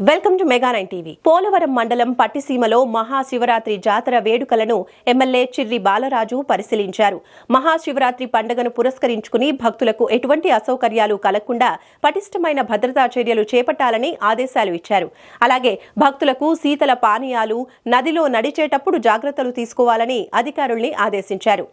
Welcome to mega 9 TV. Polavaram మండలం పట్టిసీమలో మహాశివరాత్రి జాతర వేడుకలను ఎమ్మెల్యే చిర్రి బాలరాజు పరిశీలించారు. మహాశివరాత్రి పండుగను పురస్కరించుకుని భక్తులకు ఎటువంటి అసౌకర్యాలు కలగకుండా పటిష్టమైన భద్రతా చర్యలు చేపట్టాలని ఆదేశాలు ఇచ్చారు. అలాగే భక్తులకు శీతల పానీయాలు, నదిలో నడిచేటప్పుడు జాగ్రత్తలు తీసుకోవాలని అధికారుల్ని ఆదేశించారు.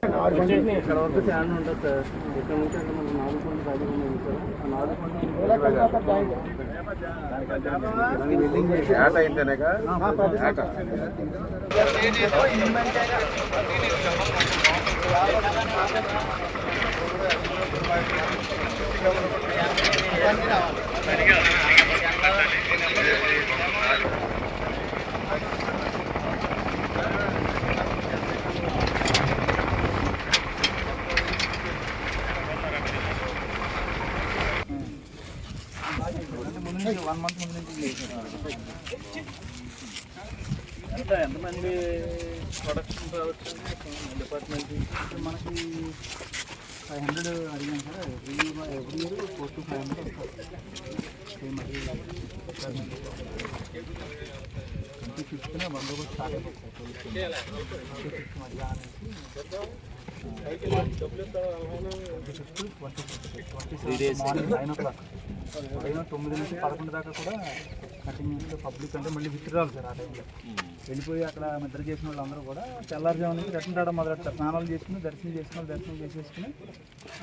ఎంతమంది ప్రొడక్షన్ రావచ్చు డిపార్ట్మెంట్ మనకి 500 అడిగాం sir. Every year 4 to 500 twenty బందోబస్తు స్టార్ట్ అయిపోతుంది మార్నింగ్ 9 o'clock 9 నుంచి 11 దాకా కూడా కంటిన్యూస్గా పబ్లిక్ అంటే మళ్ళీ విత్డ్రాల్ సార్. ఆ టైంలో వెళ్ళిపోయి అక్కడ నిద్ర చేసిన వాళ్ళందరూ కూడా తెల్లారుజాము నుంచి రిటర్న్ రావడం మొదలెడతారు. స్నానాలు చేసుకుని దర్శనం చేసేసుకుని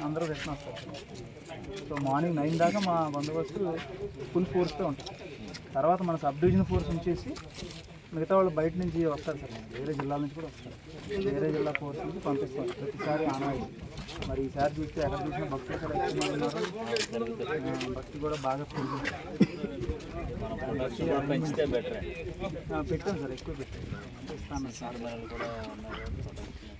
అందరూ రిటర్న్ వస్తారు. సో మార్నింగ్ 9 దాకా మా బందోబస్తు ఫుల్ ఫోర్స్తో ఉంటుంది. తర్వాత మన సబ్ డివిజన్ ఫోర్స్ ఉంచేసి మిగతా వాళ్ళు బయట నుంచి వస్తారు సార్. వేరే జిల్లాల నుంచి కూడా వస్తారు. వేరే జిల్లా ఫోర్స్ నుంచి పంపిస్తారు ప్రతిసారి ఆనాయి. మరి ఈసారి చూస్తే ఎక్కడ చూసినా భక్తులు కూడా ఎక్కువ ఉన్నారు. భక్తి కూడా బాగా పెట్టాం సార్. ఎక్కువ పెట్టాం ఇస్తాను సార్.